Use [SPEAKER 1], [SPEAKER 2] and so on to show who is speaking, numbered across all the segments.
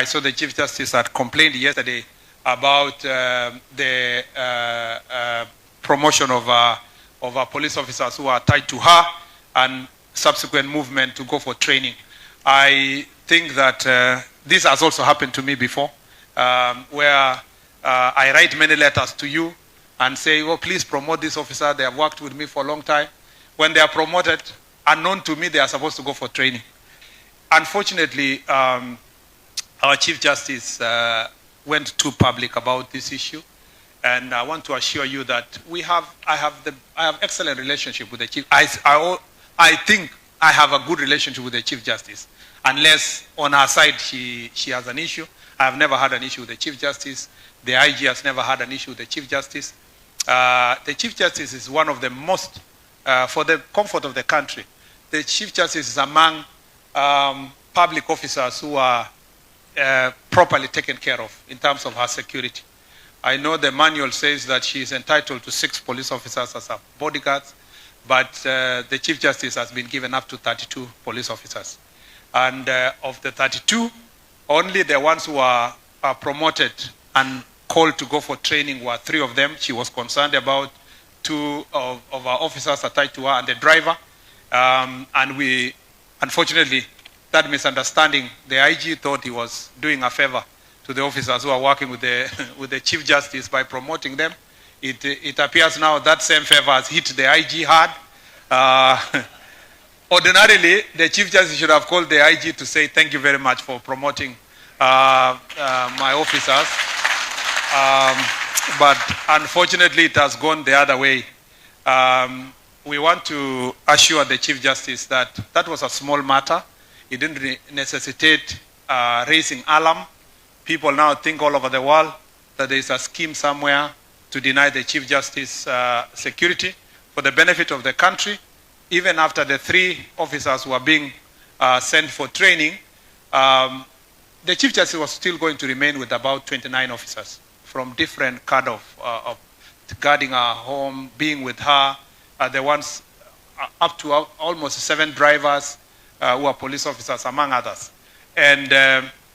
[SPEAKER 1] I saw the Chief Justice had complained yesterday about the promotion of our police officers who are tied to her and subsequent movement to go for training. I think that this has also happened to me before, where I write many letters to you and say, oh, please promote this officer. They have worked with me for a long time. When they are promoted, unknown to me, they are supposed to go for training. Unfortunately, our Chief Justice went too public about this issue. And I want to assure you that I have excellent relationship with the Chief. I think I have a good relationship with the Chief Justice. Unless on her side she has an issue. I have never had an issue with the Chief Justice. The IG has never had an issue with the Chief Justice. The Chief Justice is one of the most, for the comfort of the country, the Chief Justice is among public officers who are properly taken care of in terms of her security. I know the manual says that she is entitled to 6 police officers as her bodyguards, but the Chief Justice has been given up to 32 police officers. And of the 32, only the ones who are promoted and called to go for training were 3 of them. She was concerned about 2 of our officers attached to her and the driver. And we, unfortunately, that misunderstanding, the IG thought he was doing a favor to the officers who are working with the Chief Justice by promoting them. It appears now that same favor has hit the IG hard. Ordinarily, the Chief Justice should have called the IG to say thank you very much for promoting my officers. But unfortunately, it has gone the other way. We want to assure the Chief Justice that that was a small matter. It didn't necessitate raising alarm. People now think all over the world that there is a scheme somewhere to deny the Chief Justice security for the benefit of the country. Even after the 3 officers were being sent for training, the Chief Justice was still going to remain with about 29 officers from different kind of guarding her home, being with her. The ones up to almost 7 drivers who are police officers, among others. And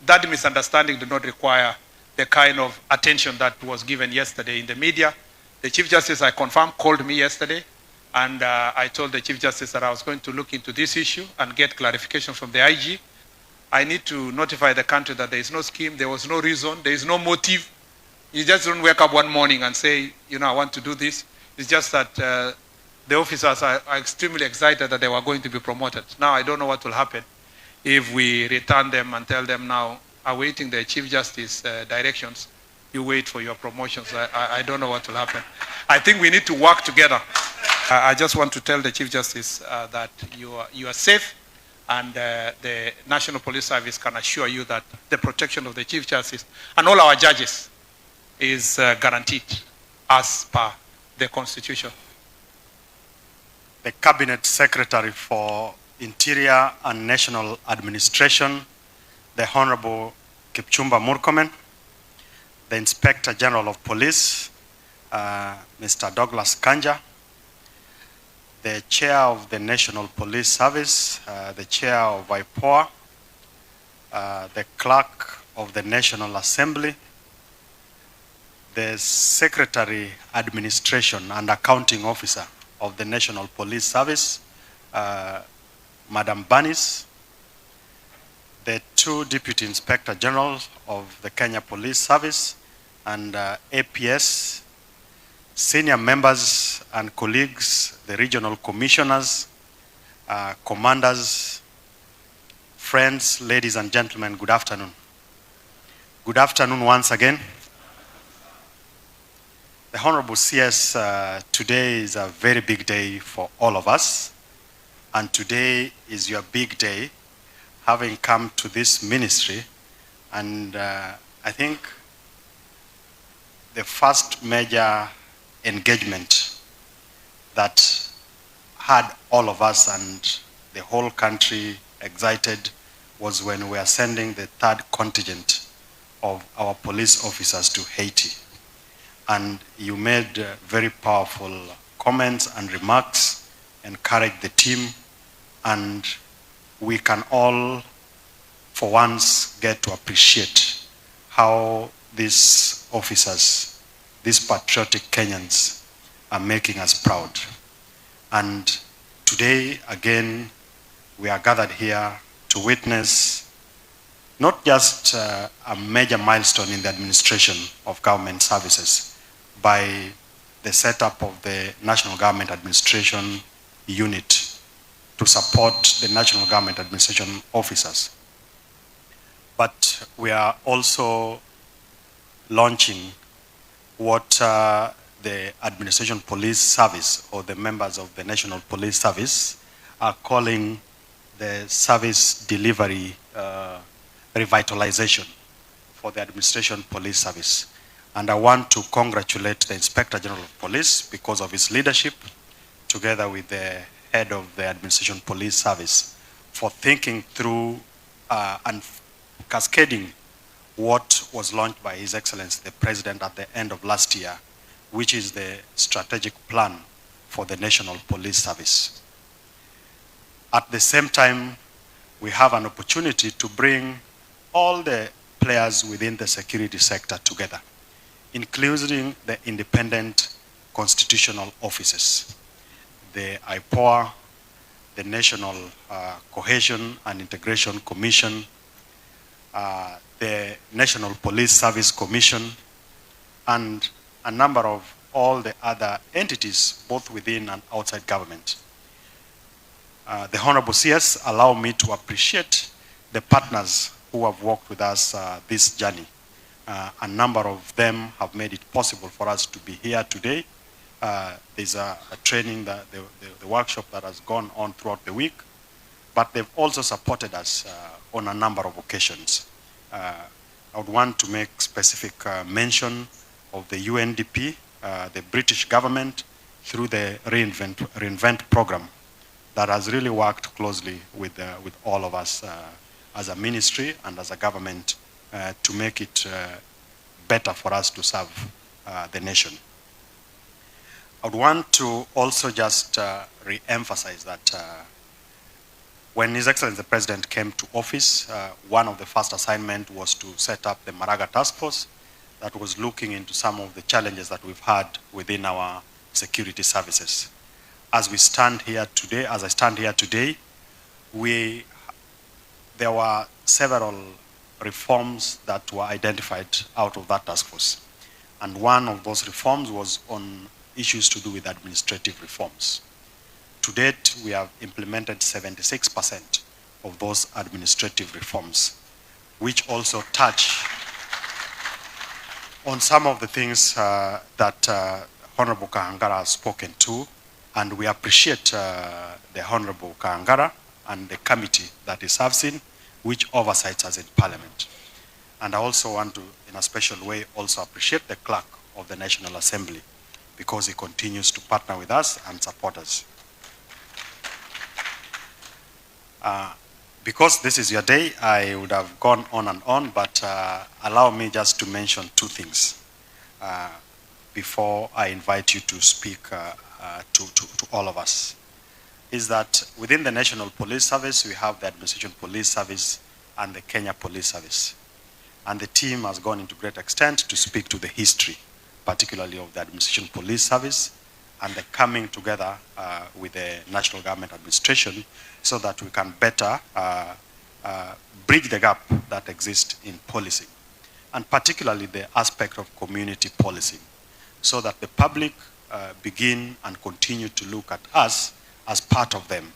[SPEAKER 1] that misunderstanding did not require the kind of attention that was given yesterday in the media. The Chief Justice, I confirm, called me yesterday, and I told the Chief Justice that I was going to look into this issue and get clarification from the IG. I need to notify the country that there is no scheme, there was no reason, there is no motive. You just don't wake up one morning and say, you know, I want to do this. It's just that the officers are extremely excited that they were going to be promoted. Now I don't know what will happen if we return them and tell them now, awaiting the Chief Justice directions, you wait for your promotions. I don't know what will happen. I think we need to work together. I just want to tell the Chief Justice that you are safe, and the National Police Service can assure you that the protection of the Chief Justice and all our judges is guaranteed as per the Constitution.
[SPEAKER 2] The Cabinet Secretary for Interior and National Administration, the Honorable Kipchumba Murkomen, the Inspector General of Police, Mr. Douglas Kanja, the Chair of the National Police Service, the Chair of IPOA, the Clerk of the National Assembly, the Secretary Administration and Accounting Officer of the National Police Service, Madam Banis, the 2 Deputy Inspector Generals of the Kenya Police Service, and APS, senior members and colleagues, the regional commissioners, commanders, friends, ladies and gentlemen, good afternoon. Good afternoon once again. The Honorable CS, today is a very big day for all of us, and today is your big day, having come to this ministry, and I think the first major engagement that had all of us and the whole country excited was when we are sending the 3rd contingent of our police officers to Haiti. And you made very powerful comments and remarks, encouraged the team, and we can all for once get to appreciate how these officers, these patriotic Kenyans, are making us proud. And today, again, we are gathered here to witness not just a major milestone in the administration of government services by the setup of the National Government Administration Unit to support the National Government Administration officers, but we are also launching what the Administration Police Service, or the members of the National Police Service, are calling the service delivery revitalization for the Administration Police Service. And I want to congratulate the Inspector General of Police because of his leadership, together with the head of the Administration Police Service, for thinking through and cascading what was launched by His Excellency the President at the end of last year, which is the strategic plan for the National Police Service. At the same time, we have an opportunity to bring all the players within the security sector together, including the independent constitutional offices, the IPOA, the National Cohesion and Integration Commission, the National Police Service Commission, and a number of all the other entities, both within and outside government. The Honorable CS, allow me to appreciate the partners who have worked with us this journey. A number of them have made it possible for us to be here today. There's a training, the workshop that has gone on throughout the week, but they've also supported us on a number of occasions. I would want to make specific mention of the UNDP, the British government, through the Reinvent program that has really worked closely with all of us as a ministry and as a government to make it better for us to serve the nation. I would want to also just re-emphasize that when His Excellency the President came to office, one of the first assignments was to set up the Maraga Task Force that was looking into some of the challenges that we've had within our security services. As we stand here today, as I stand here today, there were several reforms that were identified out of that task force. And one of those reforms was on issues to do with administrative reforms. To date, we have implemented 76% of those administrative reforms, which also touch on some of the things that Honorable Kahangara has spoken to, and we appreciate the Honorable Kahangara and the committee that he serves in, which oversights us in Parliament. And I also want to, in a special way, also appreciate the Clerk of the National Assembly, because he continues to partner with us and support us. Because this is your day, I would have gone on, but allow me just to mention two things before I invite you to speak to all of us. Is that within the National Police Service, we have the Administration Police Service and the Kenya Police Service. And the team has gone into great extent to speak to the history, particularly of the Administration Police Service, and the coming together with the National Government Administration so that we can better bridge the gap that exists in policing, and particularly the aspect of community policing, so that the public begin and continue to look at us as part of them,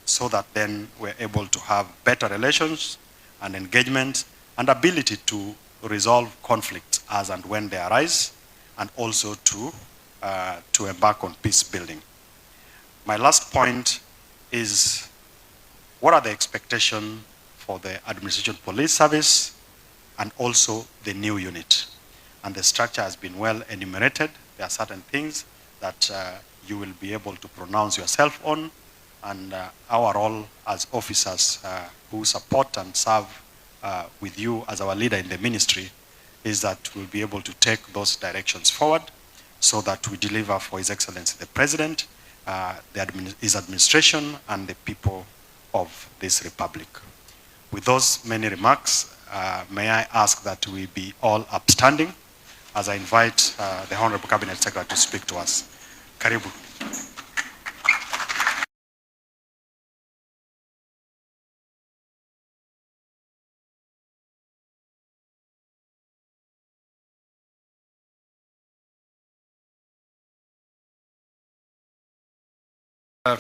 [SPEAKER 2] so that then we're able to have better relations and engagement and ability to resolve conflicts as and when they arise, and also to embark on peace building. My last point is, what are the expectations for the Administration Police Service and also the new unit? And the structure has been well enumerated. There are certain things that you will be able to pronounce yourself on, and our role as officers who support and serve with you as our leader in the ministry is that we'll be able to take those directions forward so that we deliver for His Excellency the President, his administration, and the people of this republic. With those many remarks, may I ask that we be all upstanding as I invite the Honorable Cabinet Secretary to speak to us. Karibu.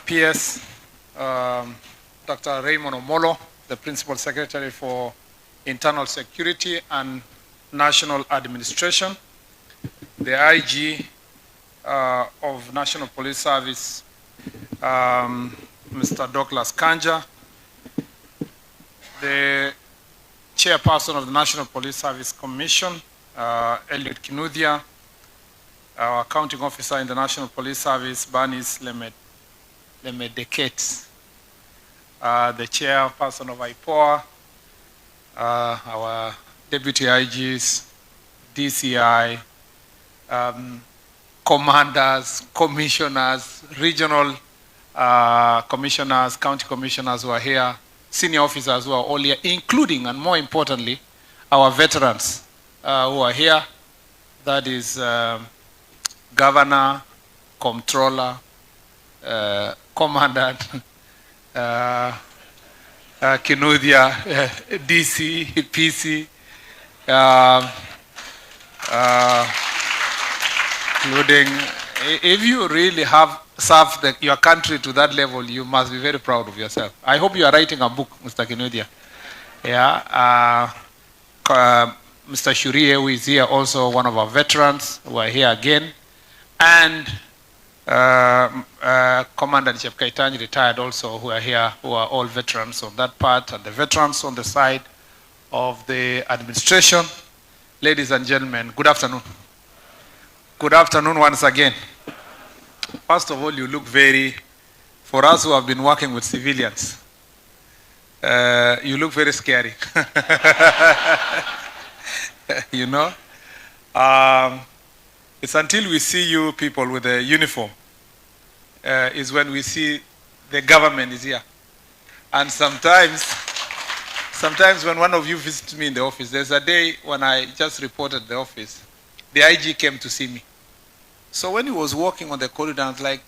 [SPEAKER 1] PS, Dr. Raymond Omolo, the Principal Secretary for Internal Security and National Administration, the IG of National Police Service, Mr. Douglas Kanja, the Chairperson of the National Police Service Commission, Eliud Kinuthia, our Accounting Officer in the National Police Service, Bernice Lemedeket, the Chairperson of IPOA, our Deputy IGs, DCI, commanders, commissioners, regional commissioners, county commissioners who are here, senior officers who are all here, including, and more importantly, our veterans who are here. That is Governor, Comptroller, Commandant, Kinuthia, DC, PC, including, if you really have served your country to that level, you must be very proud of yourself. I hope you are writing a book, Mr. Kinuthia. Yeah. Mr. Shurie, who is here, also one of our veterans, who are here again. And Commander Chief Kaitani, retired also, who are here, who are all veterans on that part, and the veterans on the side of the administration. Ladies and gentlemen, good afternoon. Good afternoon once again. First of all, you look very, for us who have been working with civilians, you look very scary. You know? It's until we see you people with a uniform is when we see the government is here. And sometimes when one of you visits me in the office, there's a day when I just reported the office, the IG came to see me. So when he was walking on the corridor, I was like,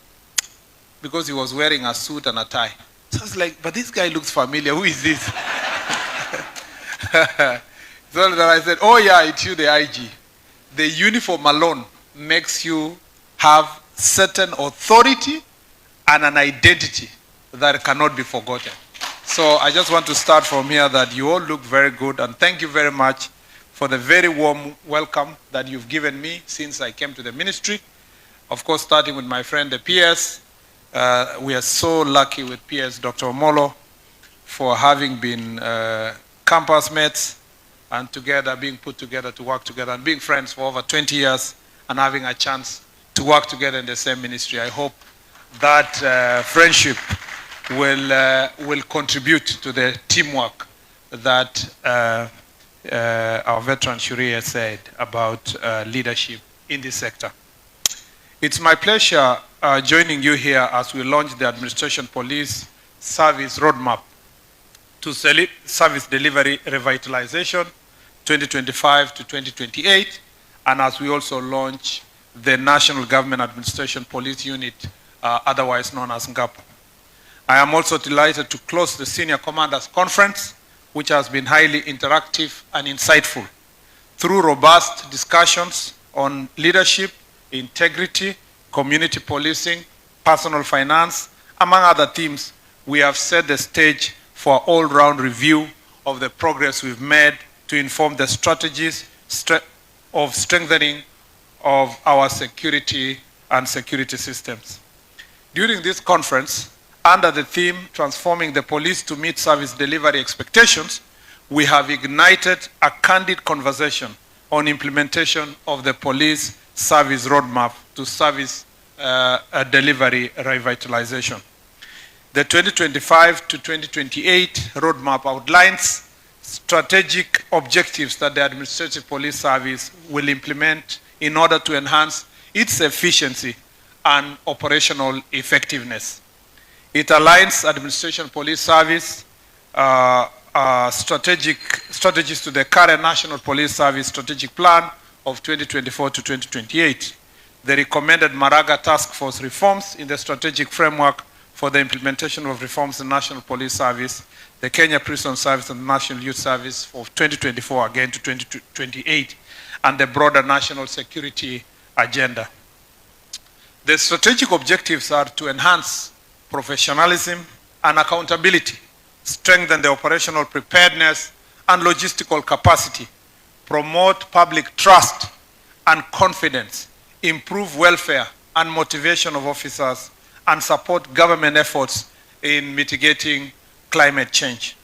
[SPEAKER 1] because he was wearing a suit and a tie. So I was like, but this guy looks familiar, who is this? So then I said, oh yeah, it's you, the IG. The uniform alone makes you have certain authority and an identity that cannot be forgotten. So I just want to start from here that you all look very good, and thank you very much for the very warm welcome that you've given me since I came to the ministry. Of course, starting with my friend, the PS. We are so lucky with PS Dr. Omolo for having been campus mates and together, being put together to work together and being friends for over 20 years and having a chance to work together in the same ministry. I hope that friendship will contribute to the teamwork that our veteran Shuria said about leadership in this sector. It's my pleasure joining you here as we launch the Administration Police Service Roadmap to Service Delivery Revitalization 2025 to 2028, and as we also launch the National Government Administration Police Unit, otherwise known as NGAPU. I am also delighted to close the Senior Commanders Conference, which has been highly interactive and insightful. Through robust discussions on leadership, integrity, community policing, personal finance, among other themes, we have set the stage for an all-round review of the progress we've made to inform the strategies of strengthening of our security and security systems. During this conference, under the theme, Transforming the Police to Meet Service Delivery Expectations, we have ignited a candid conversation on implementation of the Police Service Roadmap to Service Delivery Revitalization. The 2025 to 2028 roadmap outlines strategic objectives that the Administrative Police Service will implement in order to enhance its efficiency and operational effectiveness. It aligns Administration Police Service strategies to the current National Police Service Strategic Plan of 2024 to 2028. The recommended Maraga Task Force reforms in the strategic framework for the implementation of reforms in National Police Service, the Kenya Prison Service and the National Youth Service for 2024 again to 2028, and the broader national security agenda. The strategic objectives are to enhance professionalism and accountability, strengthen the operational preparedness and logistical capacity, promote public trust and confidence, improve welfare and motivation of officers, and support government efforts in mitigating climate change.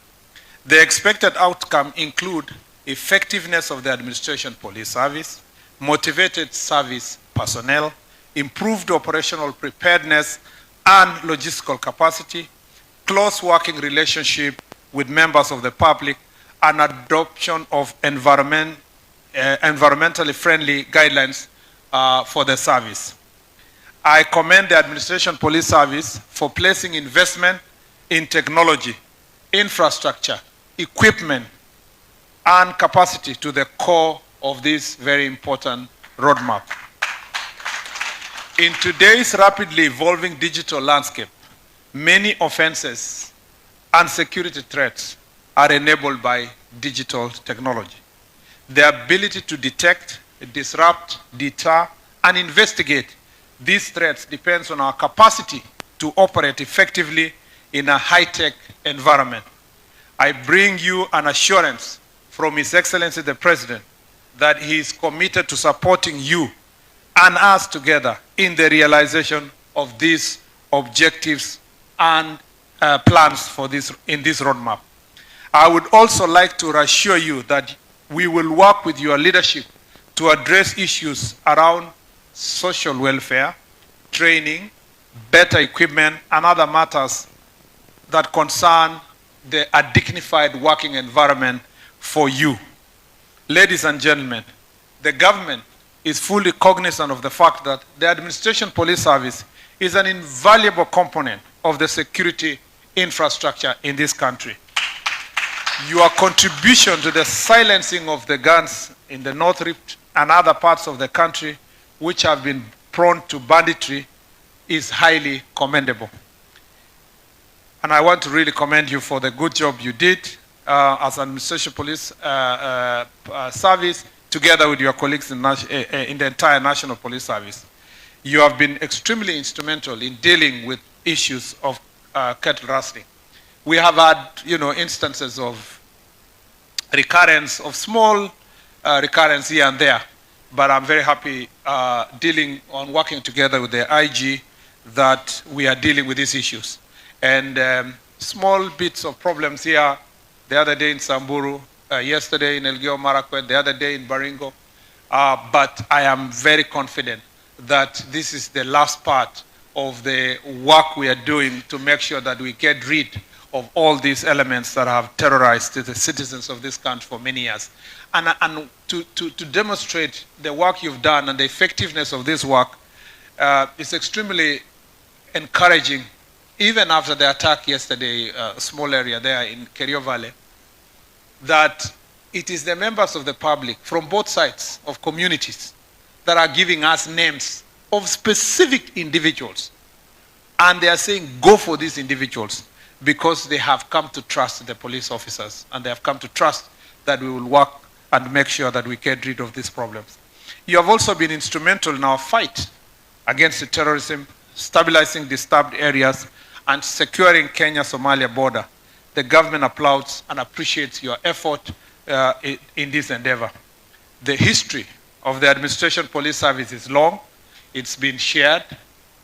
[SPEAKER 1] The expected outcome include effectiveness of the administration police service, motivated service personnel, improved operational preparedness and logistical capacity, close working relationship with members of the public, and adoption of environmentally friendly guidelines for the service. I commend the Administration Police Service for placing investment in technology, infrastructure, equipment, and capacity to the core of this very important roadmap. In today's rapidly evolving digital landscape, many offenses and security threats are enabled by digital technology. The ability to detect, disrupt, deter, and investigate these threats depends on our capacity to operate effectively in a high-tech environment. I bring you an assurance from His Excellency the President that he is committed to supporting you and us together in the realization of these objectives and plans for in this roadmap. I would also like to reassure you that we will work with your leadership to address issues around social welfare, training, better equipment, and other matters that concern a dignified working environment for you. Ladies and gentlemen, the government is fully cognizant of the fact that the Administration Police Service is an invaluable component of the security infrastructure in this country. Your contribution to the silencing of the guns in the North Rift and other parts of the country which have been prone to banditry is highly commendable. And I want to really commend you for the good job you did as Administration Police Service, together with your colleagues in the entire National Police Service. You have been extremely instrumental in dealing with issues of cattle rustling. We have had, instances of recurrence, of small recurrence here and there, but I'm very happy working together with the IG that we are dealing with these issues. And small bits of problems here, the other day in Samburu, yesterday in Elgeyo Marakwet, the other day in Baringo. But I am very confident that this is the last part of the work we are doing to make sure that we get rid of all these elements that have terrorized the citizens of this country for many years. And to demonstrate the work you've done and the effectiveness of this work is extremely encouraging. Even after the attack yesterday, a small area there in Kerio Valley, that it is the members of the public from both sides of communities that are giving us names of specific individuals. And they are saying, go for these individuals, because they have come to trust the police officers, and they have come to trust that we will work and make sure that we get rid of these problems. You have also been instrumental in our fight against the terrorism, stabilizing disturbed areas, and securing Kenya-Somalia border. The government applauds and appreciates your effort in this endeavor. The history of the Administration Police Service is long. It's been shared.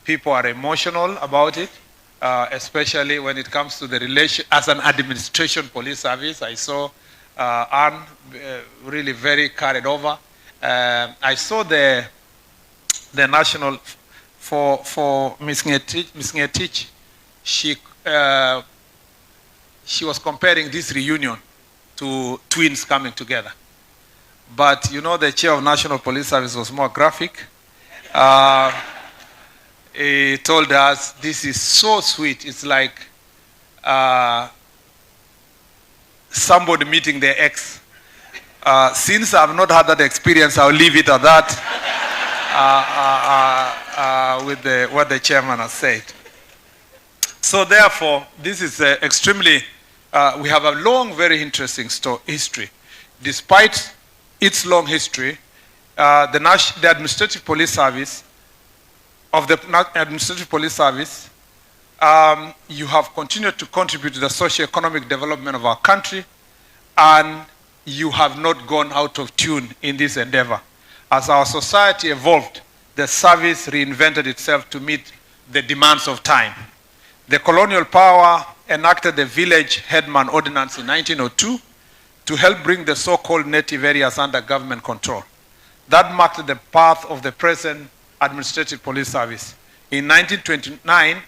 [SPEAKER 1] People are emotional about it, especially when it comes to the relation. As an Administration Police Service, I saw Anne really very carried over. I saw the national, for Ms. Ngetich, she was comparing this reunion to twins coming together. But the chair of National Police Service was more graphic. He told us, this is so sweet. It's like somebody meeting their ex. Since I've not had that experience, I'll leave it at that with what the chairman has said. So therefore, this is extremely, we have a long, very interesting history. Despite its long history, the Administrative Police Service, you have continued to contribute to the socio-economic development of our country, and you have not gone out of tune in this endeavor. As our society evolved, the service reinvented itself to meet the demands of time. The colonial power enacted the Village Headman Ordinance in 1902 to help bring the so-called native areas under government control. That marked the path of the present Administrative Police Service. In 1929,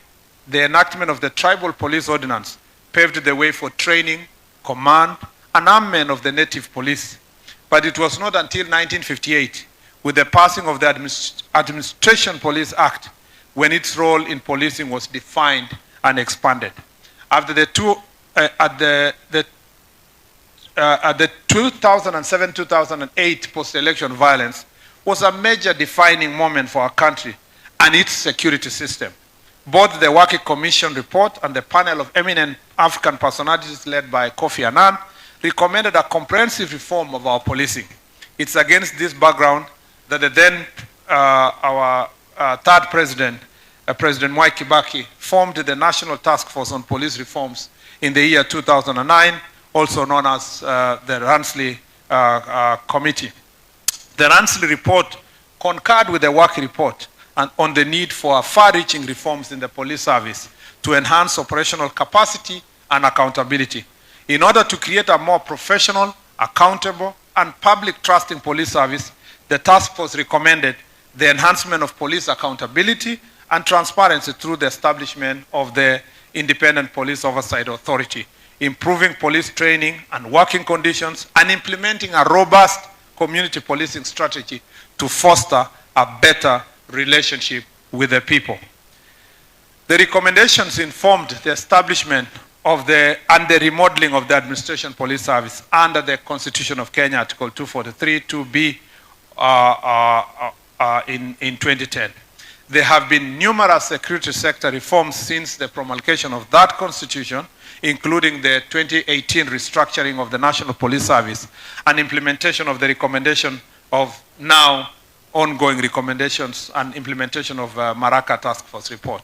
[SPEAKER 1] the enactment of the Tribal Police Ordinance paved the way for training, command, and armament of the native police. But it was not until 1958, with the passing of the Administration Police Act, when its role in policing was defined and expanded. After the 2007-2008 post-election violence was a major defining moment for our country and its security system. Both the Working Commission report and the panel of eminent African personalities led by Kofi Annan recommended a comprehensive reform of our policing. It's against this background that our third president, President Mwai Kibaki, formed the National Task Force on Police Reforms in the year 2009, also known as the Ransley Committee. The Ransley report concurred with the work report and on the need for far-reaching reforms in the police service to enhance operational capacity and accountability. In order to create a more professional, accountable, and public-trusting police service, the task force recommended the enhancement of police accountability and transparency through the establishment of the Independent Police Oversight Authority, improving police training and working conditions, and implementing a robust community policing strategy to foster a better relationship with the people. The recommendations informed the establishment of the remodeling of the Administration Police Service under the Constitution of Kenya, Article 243, 2B, in 2010. There have been numerous security sector reforms since the promulgation of that constitution, including the 2018 restructuring of the National Police Service and implementation of the recommendation of now ongoing recommendations and implementation of Maraka Task Force report.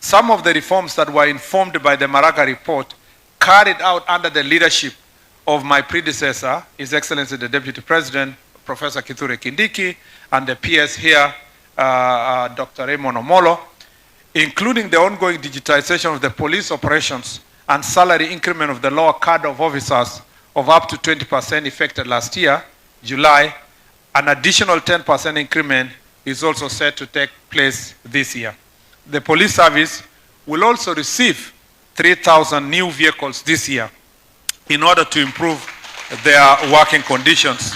[SPEAKER 1] Some of the reforms that were informed by the Maraka report carried out under the leadership of my predecessor, His Excellency the Deputy President, Professor Kithure Kindiki, and the PS here, Dr. Raymond Omolo, including the ongoing digitization of the police operations and salary increment of the lower cadre of officers of up to 20% effected last year, July. An additional 10% increment is also set to take place this year. The police service will also receive 3,000 new vehicles this year in order to improve their working conditions.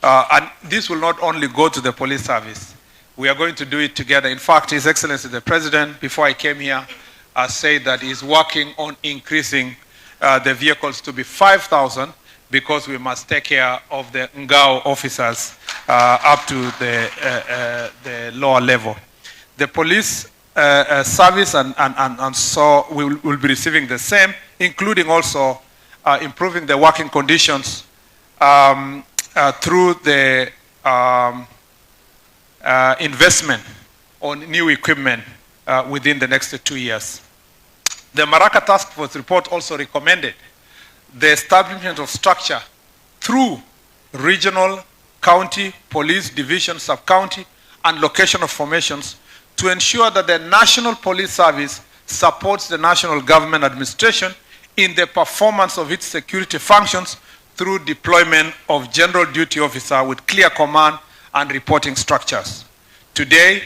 [SPEAKER 1] And this will not only go to the police service. We are going to do it together. In fact, His Excellency the President, before I came here, said that he's working on increasing the vehicles to be 5,000 because we must take care of the Ngao officers up to the lower level. The police service and so will be receiving the same, including also improving the working conditions through the investment on new equipment within the next 2 years. The Maraka Task Force report also recommended the establishment of structure through regional, county, police division, sub-county, and locational formations to ensure that the National Police Service supports the national government administration in the performance of its security functions through deployment of general duty officer with clear command and reporting structures. Today,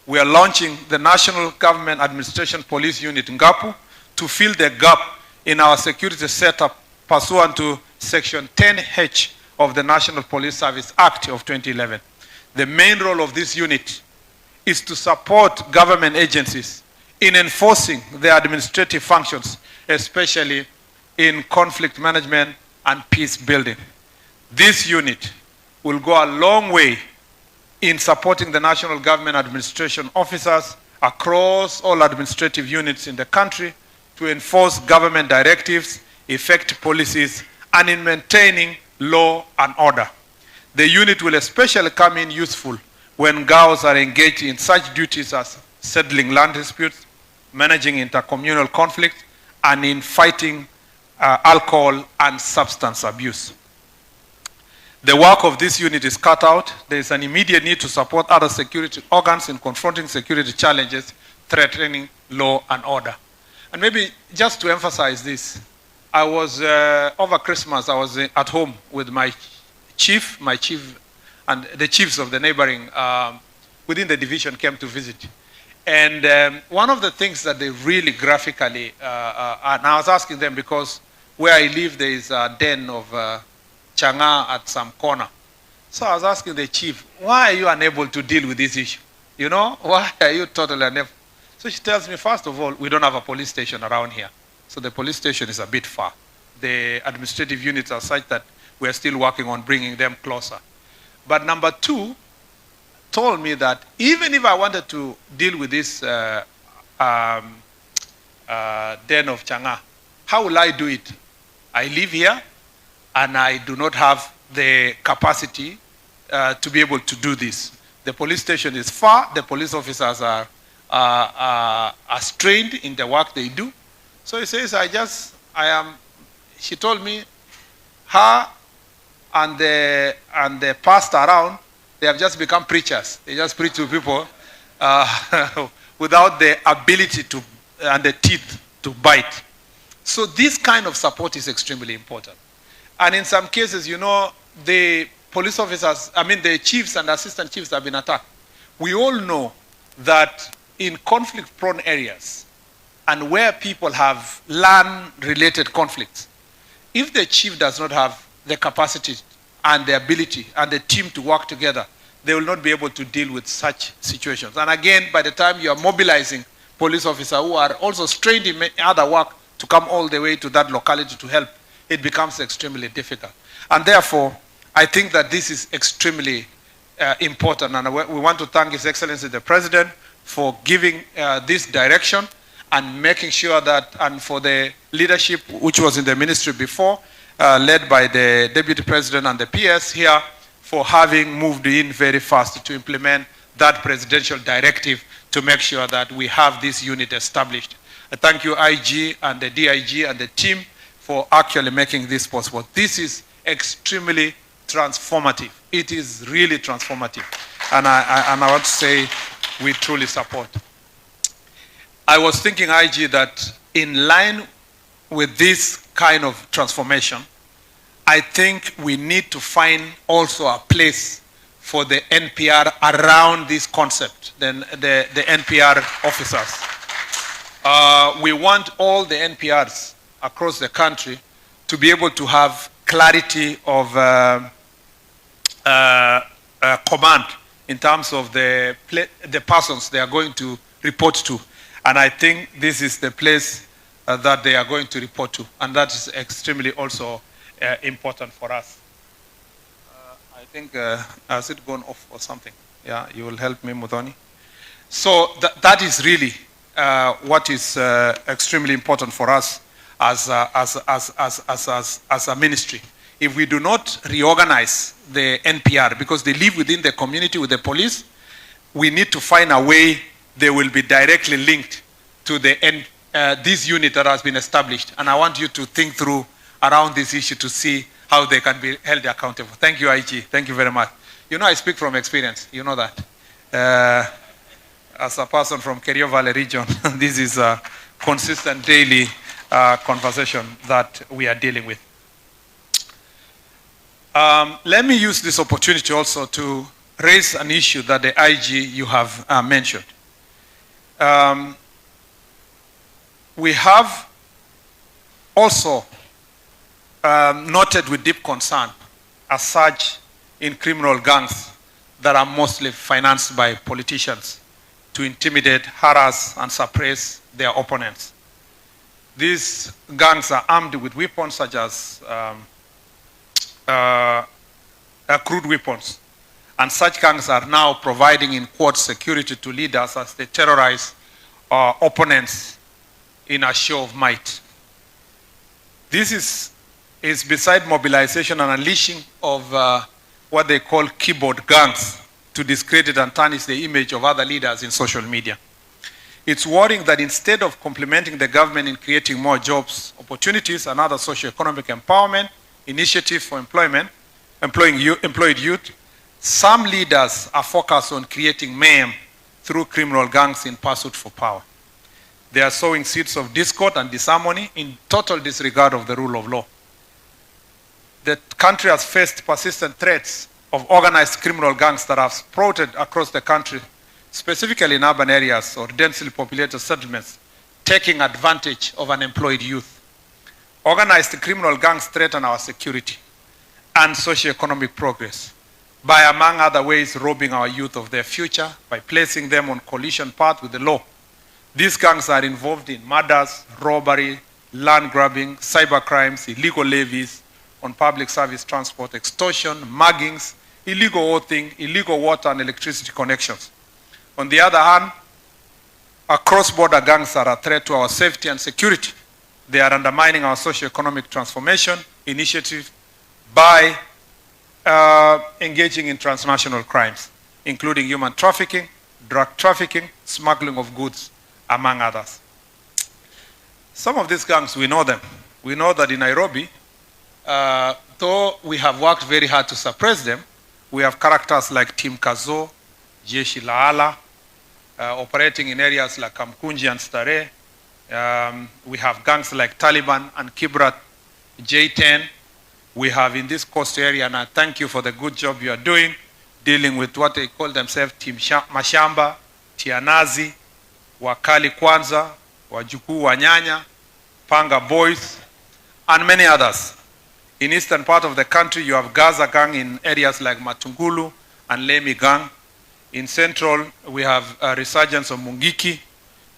[SPEAKER 1] we are launching the National Government Administration Police Unit NGAPU to fill the gap in our security setup pursuant to Section 10H of the National Police Service Act of 2011. The main role of this unit is to support government agencies in enforcing their administrative functions, especially in conflict management, and peace building. This unit will go a long way in supporting the national government administration officers across all administrative units in the country to enforce government directives, effect policies, and in maintaining law and order. The unit will especially come in useful when girls are engaged in such duties as settling land disputes, managing intercommunal conflict, and in fighting alcohol and substance abuse. The work of this unit is cut out. There is an immediate need to support other security organs in confronting security challenges threatening law and order. And maybe just to emphasize this, I was, over Christmas, I was at home with my chief, and the chiefs of the neighboring, within the division came to visit. And one of the things that they really graphically, and I was asking them because where I live, there is a den of changa at some corner. So I was asking the chief, why are you unable to deal with this issue? You know, why are you totally unable? So she tells me, first of all, we don't have a police station around here. So the police station is a bit far. The administrative units are such that we're still working on bringing them closer. But number two, told me that even if I wanted to deal with this den of changa, how will I do it? I live here, and I do not have the capacity to be able to do this. The police station is far. The police officers are strained in the work they do. So he says, she told me, her and the pastor around, they have just become preachers. They just preach to people without the ability to, and the teeth to bite. So this kind of support is extremely important. And in some cases, you know, the police officers, the chiefs and assistant chiefs have been attacked. We all know that in conflict-prone areas and where people have land-related conflicts, if the chief does not have the capacity and the ability and the team to work together, they will not be able to deal with such situations. And again, by the time you are mobilizing police officers who are also strained in other work to come all the way to that locality to help, it becomes extremely difficult. And therefore, I think that this is extremely important. And we want to thank His Excellency the President for giving this direction and making sure that, and for the leadership which was in the ministry before, led by the Deputy President and the PS here, for having moved in very fast to implement that presidential directive to make sure that we have this unit established. I thank you, IG and the DIG and the team, for actually making this possible. This is extremely transformative. It is really transformative. And I want to say we truly support. I was thinking, IG, that in line with this kind of transformation, I think we need to find also a place for the NPR around this concept, the NPR officers. We want all the NPRs across the country to be able to have clarity of command in terms of the persons they are going to report to. And I think this is the place that they are going to report to. And that is extremely also important for us. I think, has it gone off or something? Yeah, you will help me, Muthoni. So that is really what is extremely important for us as a ministry. If we do not reorganize the NPR, because they live within the community with the police, we need to find a way they will be directly linked to the this unit that has been established. And I want you to think through around this issue to see how they can be held accountable. Thank you, IG. Thank you very much. You know, I speak from experience. You know that. As a person from Kerio Valley region, this is a consistent daily conversation that we are dealing with. Let me use this opportunity also to raise an issue that the IG you have mentioned. We have also noted with deep concern a surge in criminal gangs that are mostly financed by politicians to intimidate, harass, and suppress their opponents. These gangs are armed with weapons such as crude weapons. And such gangs are now providing in quote security to leaders as they terrorize opponents in a show of might. This is beside mobilization and unleashing of what they call keyboard gangs to discredit and tarnish the image of other leaders in social media. It's worrying that instead of complementing the government in creating more jobs, opportunities, and other socio-economic empowerment initiatives for employed youth, some leaders are focused on creating mayhem through criminal gangs in pursuit for power. They are sowing seeds of discord and disharmony in total disregard of the rule of law. The country has faced persistent threats of organized criminal gangs that have sprouted across the country, specifically in urban areas or densely populated settlements, taking advantage of unemployed youth. Organized criminal gangs threaten our security and socio-economic progress by, among other ways, robbing our youth of their future by placing them on collision path with the law. These gangs are involved in murders, robbery, land grabbing, cyber crimes, illegal levies on public service transport, extortion, muggings, illegal oathing, illegal water and electricity connections. On the other hand, our cross-border gangs are a threat to our safety and security. They are undermining our socio-economic transformation initiative by engaging in transnational crimes, including human trafficking, drug trafficking, smuggling of goods, among others. Some of these gangs, we know them. We know that in Nairobi, though we have worked very hard to suppress them, we have characters like Team Kazo, Jeshi la Ala, operating in areas like Kamkunji and Starehe. We have gangs like Taliban and Kibrat J10. We have in this coast area, and I thank you for the good job you are doing, dealing with what they call themselves Team Mashamba, Tianazi, Wakali Kwanza, Wajukuu Wanyanya, Panga Boys, and many others. In eastern part of the country, you have Gaza gang in areas like Matungulu and Lemi gang. In central, we have a resurgence of Mungiki.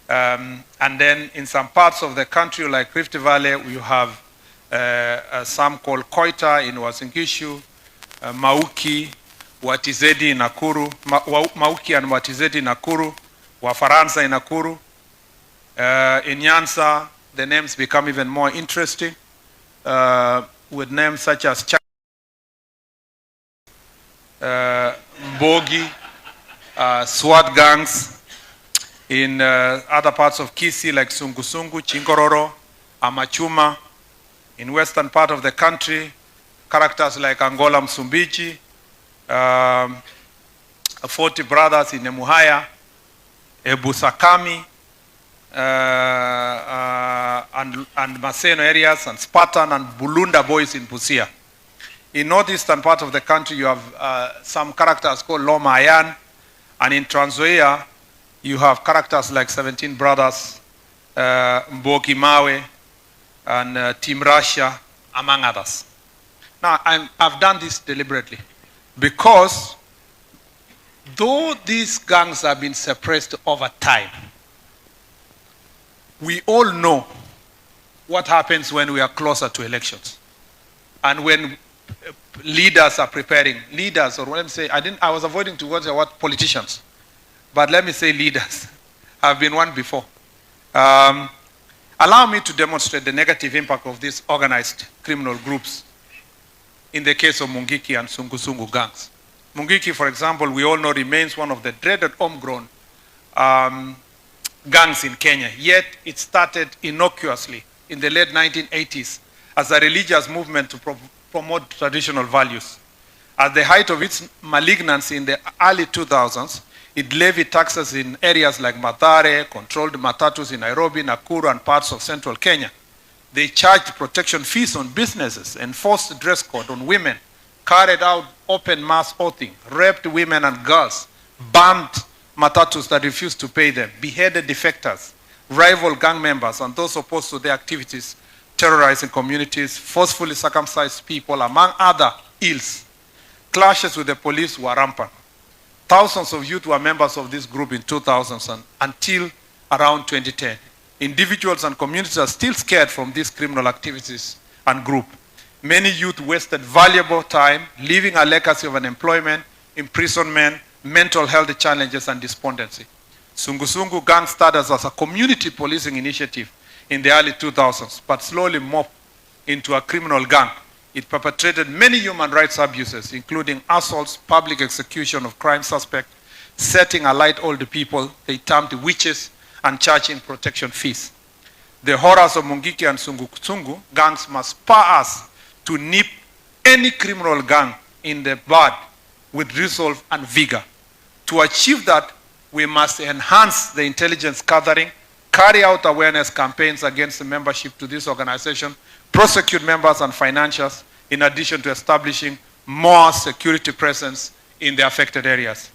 [SPEAKER 1] And then in some parts of the country, like Rift Valley, you have some called Koita in Uasin-Gishu, Mauki, Watizedi in Nakuru, Mauki and Watizedi in Nakuru, Wafaransa in Nakuru. In Nyanza, the names become even more interesting, with names such as Mbogi, SWAT gangs. In other parts of Kisii, like Sungusungu, Chingororo, Amachuma. In western part of the country, characters like Angola Msumbiji, 40 brothers in Emuhaya, Ebusakami, and Maseno areas, and Spartan and Bulunda boys in Busia. In northeastern part of the country, you have some characters called Loma Ayan, and in Trans Nzoia, you have characters like 17 brothers, Mbogi Mawe, and Team Russia, among others. Now, I've done this deliberately because though these gangs have been suppressed over time, we all know what happens when we are closer to elections. And when leaders are preparing, leaders, or let me say, I was avoiding to go to what politicians, but let me say leaders have been one before. Allow me to demonstrate the negative impact of these organized criminal groups in the case of Mungiki and Sungusungu gangs. Mungiki, for example, we all know remains one of the dreaded homegrown gangs in Kenya, yet it started innocuously in the late 1980s as a religious movement to promote traditional values. At the height of its malignancy in the early 2000s, it levied taxes in areas like Mathare, controlled matatus in Nairobi, Nakuru, and parts of central Kenya. They charged protection fees on businesses, enforced dress code on women, carried out open mass oathing, raped women and girls, banned matatus that refused to pay them, beheaded defectors, rival gang members, and those opposed to their activities, terrorizing communities, forcefully circumcised people, among other ills. Clashes with the police were rampant. Thousands of youth were members of this group in 2000 until around 2010. Individuals and communities are still scared from these criminal activities and group. Many youth wasted valuable time, leaving a legacy of unemployment, imprisonment, mental health challenges, and despondency. Sungu gang started as a community policing initiative in the early 2000s, but slowly morphed into a criminal gang. It perpetrated many human rights abuses, including assaults, public execution of crime suspects, setting alight older people they termed witches, and charging protection fees. The horrors of Mungiki and Sungu gangs must spur us to nip any criminal gang in the bud with resolve and vigor. To achieve that, we must enhance the intelligence gathering, carry out awareness campaigns against the membership to this organization, prosecute members and financiers, in addition to establishing more security presence in the affected areas.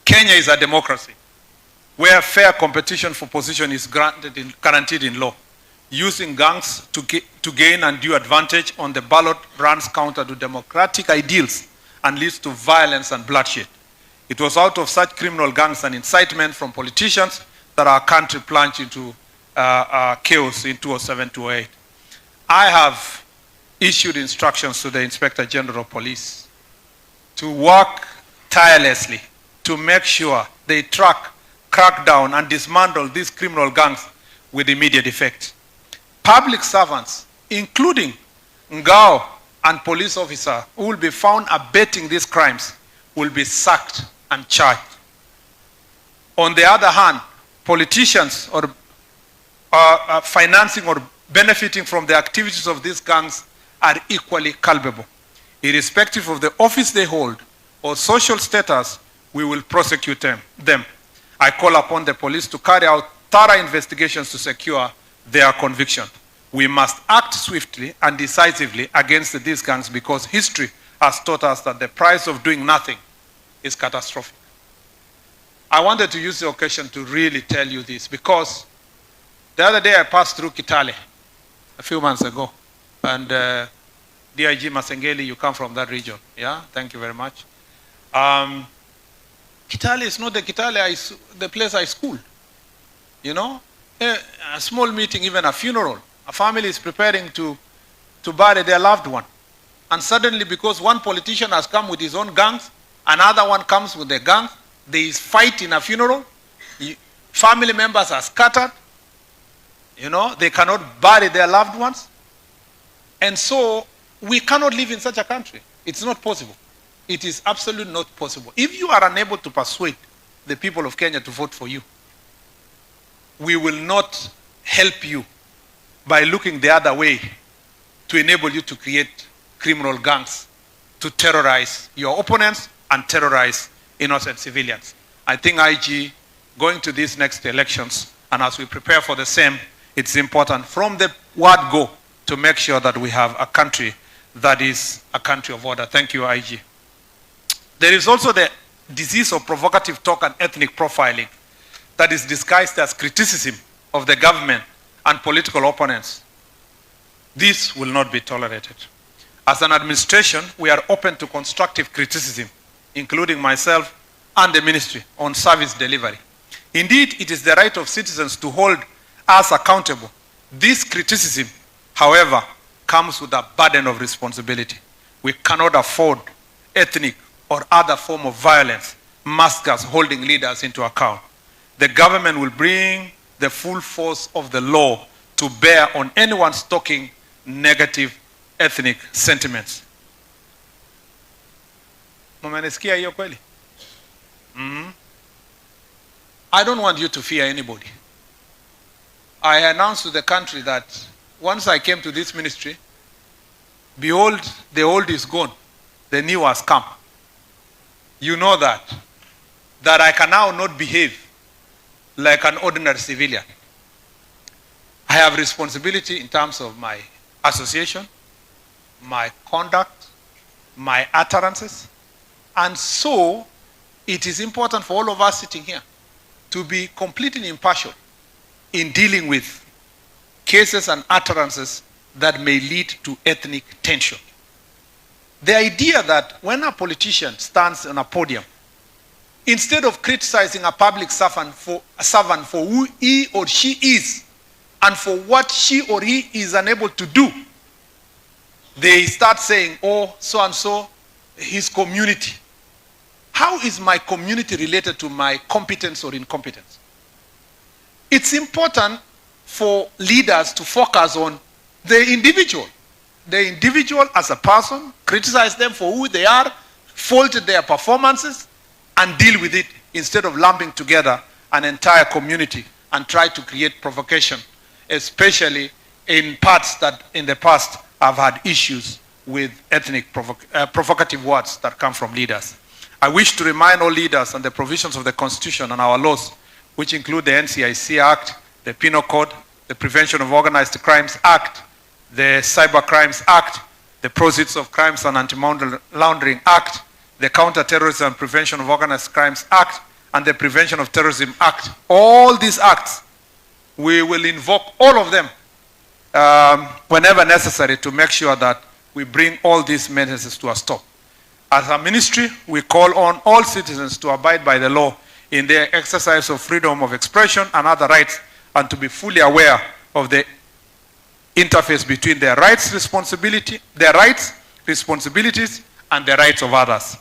[SPEAKER 1] Kenya is a democracy where fair competition for position is guaranteed in law. Using gangs to gain undue advantage on the ballot runs counter to democratic ideals and leads to violence and bloodshed. It was out of such criminal gangs and incitement from politicians that our country plunged into chaos in 2007-2008. I have issued instructions to the Inspector General of Police to work tirelessly to make sure they track, crack down, and dismantle these criminal gangs with immediate effect. Public servants, including Ngao and police officers who will be found abetting these crimes, will be sacked and charged. On the other hand, politicians or financing or benefiting from the activities of these gangs are equally culpable. Irrespective of the office they hold or social status, we will prosecute them. I call upon the police to carry out thorough investigations to secure their conviction. We must act swiftly and decisively against these gangs because history has taught us that the price of doing nothing is catastrophic. I wanted to use the occasion to really tell you this because the other day I passed through Kitale a few months ago, and DIG Masengeli, you come from that region. Yeah, thank you very much. Kitale is not the Kitale, the place I schooled. You know, a small meeting, even a funeral. A family is preparing to bury their loved one. And suddenly, because one politician has come with his own gangs, another one comes with their gang, there is fight in a funeral, family members are scattered, you know, they cannot bury their loved ones. And so, we cannot live in such a country. It's not possible. It is absolutely not possible. If you are unable to persuade the people of Kenya to vote for you, we will not help you by looking the other way to enable you to create criminal gangs to terrorize your opponents and terrorize innocent civilians. I think IG, going to these next elections, and as we prepare for the same, it's important from the word go to make sure that we have a country that is a country of order. Thank you, IG. There is also the disease of provocative talk and ethnic profiling that is disguised as criticism of the government and political opponents. This will not be tolerated. As an administration, we are open to constructive criticism, including myself and the ministry, on service delivery. Indeed, it is the right of citizens to hold us accountable. This criticism, however, comes with a burden of responsibility. We cannot afford ethnic or other form of violence masked as holding leaders into account. The government will bring the full force of the law to bear on anyone stalking negative ethnic sentiments. Mumenisikia hiyo kweli? I don't want you to fear anybody. I announced to the country that once I came to this ministry, behold, the old is gone, the new has come. You know that I can now not behave like an ordinary civilian. I have responsibility in terms of my association, my conduct, my utterances, and so it is important for all of us sitting here to be completely impartial in dealing with cases and utterances that may lead to ethnic tension. The idea that when a politician stands on a podium, instead of criticizing a public servant for who he or she is and for what she or he is unable to do, they start saying, oh, so-and-so, his community. How is my community related to my competence or incompetence? It's important for leaders to focus on the individual. The individual as a person, criticize them for who they are, fault their performances, and deal with it instead of lumping together an entire community and try to create provocation, especially in parts that in the past have had issues with ethnic provocative words that come from leaders. I wish to remind all leaders on the provisions of the Constitution and our laws, which include the NCIC Act, the Penal Code, the Prevention of Organized Crimes Act, the Cyber Crimes Act, the Proceeds of Crimes and Anti-Money Laundering Act, the Counter-Terrorism and Prevention of Organized Crimes Act, and the Prevention of Terrorism Act. All these acts, we will invoke all of them whenever necessary to make sure that we bring all these menaces to a stop. As a ministry, we call on all citizens to abide by the law in their exercise of freedom of expression and other rights, and to be fully aware of the interface between their rights, responsibilities, and the rights of others.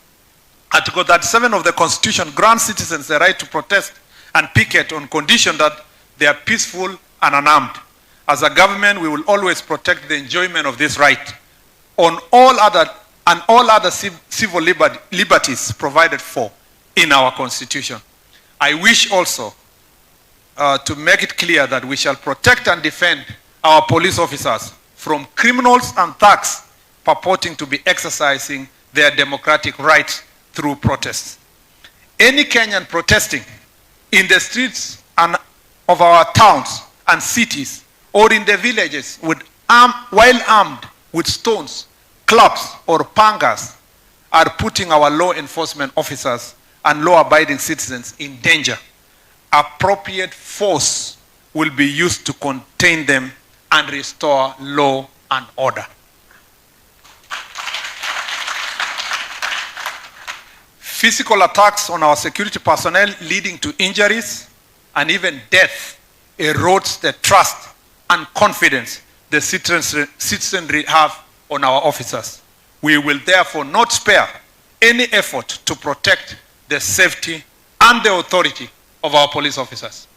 [SPEAKER 1] Article 37 of the Constitution grants citizens the right to protest and picket on condition that they are peaceful and unarmed. As a government, we will always protect the enjoyment of this right on all other civil liberties provided for in our Constitution. I wish also to make it clear that we shall protect and defend our police officers from criminals and thugs purporting to be exercising their democratic rights through protests. Any Kenyan protesting in the streets of our towns and cities or in the villages while armed with stones, clubs, or pangas are putting our law enforcement officers and law-abiding citizens in danger. Appropriate force will be used to contain them and restore law and order. Physical attacks on our security personnel leading to injuries and even death erodes the trust and confidence the citizenry have on our officers. We will therefore not spare any effort to protect the safety and the authority of our police officers.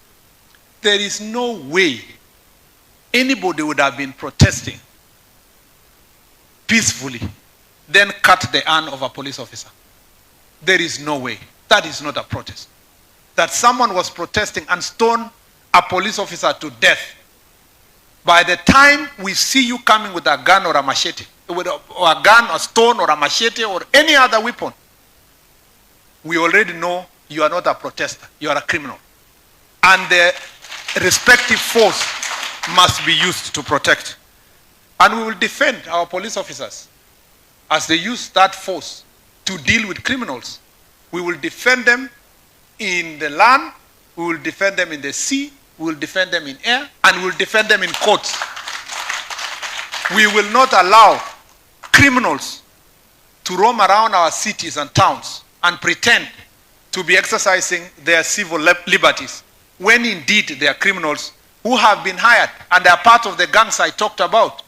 [SPEAKER 1] There is no way anybody would have been protesting peacefully, then cut the hand of a police officer. There is no way. That is not a protest. That someone was protesting and stoned a police officer to death. By the time we see you coming with a gun or a machete, with a gun, a stone, or a machete, or any other weapon, we already know you are not a protester, you are a criminal. And the respective force must be used to protect. And we will defend our police officers as they use that force to deal with criminals. We will defend them in the land, we will defend them in the sea, we will defend them in air, and we will defend them in courts. We will not allow criminals to roam around our cities and towns and pretend to be exercising their civil liberties, when indeed they are criminals who have been hired and they are part of the gangs I talked about,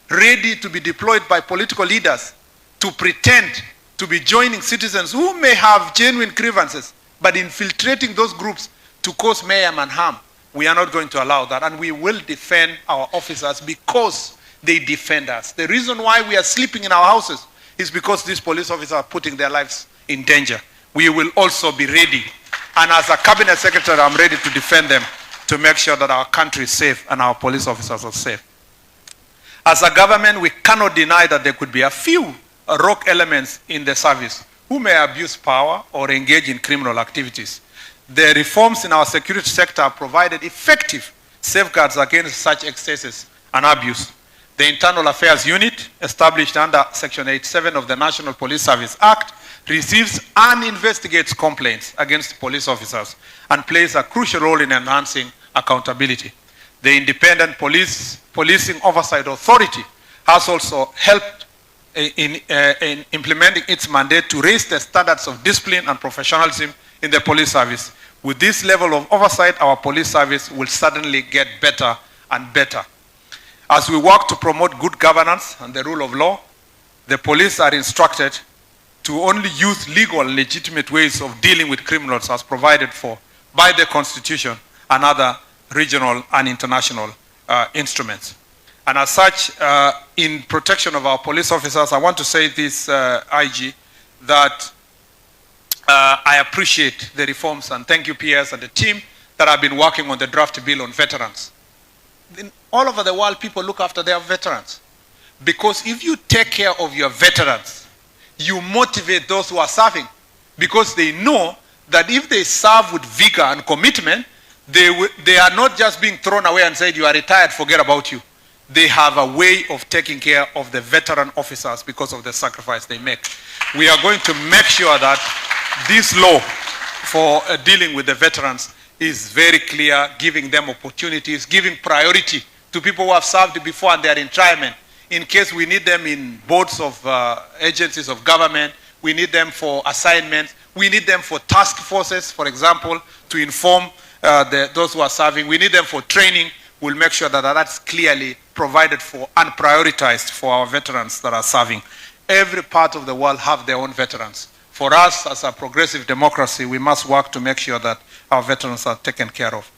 [SPEAKER 1] ready to be deployed by political leaders to pretend to be joining citizens who may have genuine grievances, but infiltrating those groups to cause mayhem and harm. We are not going to allow that, and we will defend our officers because they defend us. The reason why we are sleeping in our houses is because these police officers are putting their lives in danger. We will also be ready, and as a cabinet secretary, I'm ready to defend them to make sure that our country is safe and our police officers are safe. As a government, we cannot deny that there could be a few rogue elements in the service who may abuse power or engage in criminal activities. The reforms in our security sector have provided effective safeguards against such excesses and abuse. The Internal Affairs Unit, established under Section 87 of the National Police Service Act, receives and investigates complaints against police officers and plays a crucial role in enhancing accountability. The Independent Policing Oversight Authority has also helped in implementing its mandate to raise the standards of discipline and professionalism in the police service. With this level of oversight, our police service will suddenly get better and better. As we work to promote good governance and the rule of law, the police are instructed to only use legal and legitimate ways of dealing with criminals as provided for by the Constitution and other regional and international instruments. And as such, in protection of our police officers, I want to say this, IG, that I appreciate the reforms, and thank you, PS, and the team that have been working on the draft bill on veterans. All over the world, people look after their veterans. Because if you take care of your veterans, you motivate those who are serving. Because they know that if they serve with vigor and commitment, they are not just being thrown away and said, you are retired, forget about you. They have a way of taking care of the veteran officers because of the sacrifice they make. We are going to make sure that this law for dealing with the veterans is very clear, giving them opportunities, giving priority to people who have served before and they are in retirement. In case we need them in boards of agencies of government, we need them for assignments, we need them for task forces, for example, to inform those who are serving. We need them for training. We'll make sure that that's clearly provided for and prioritized for our veterans that are serving. Every part of the world have their own veterans. For us, as a progressive democracy, we must work to make sure that our veterans are taken care of.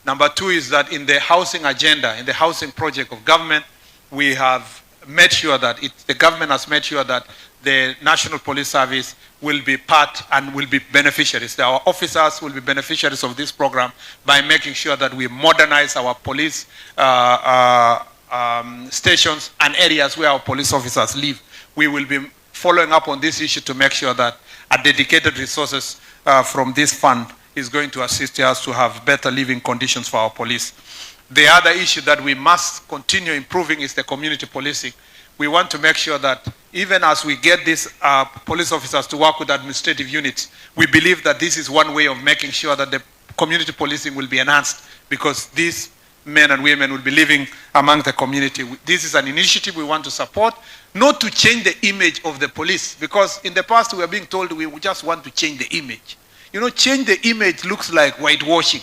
[SPEAKER 1] Number two is that in the housing agenda, in the housing project of government, we have made sure that the government has made sure that the National Police Service will be part and will be beneficiaries. Our officers will be beneficiaries of this program by making sure that we modernize our police stations and areas where our police officers live. We will be following up on this issue to make sure that a dedicated resources from this fund is going to assist us to have better living conditions for our police. The other issue that we must continue improving is the community policing. We want to make sure that even as we get these police officers to work with administrative units, we believe that this is one way of making sure that the community policing will be enhanced, because these men and women will be living among the community. This is an initiative we want to support, not to change the image of the police, because in the past we were being told we just want to change the image. You know, change the image looks like whitewashing.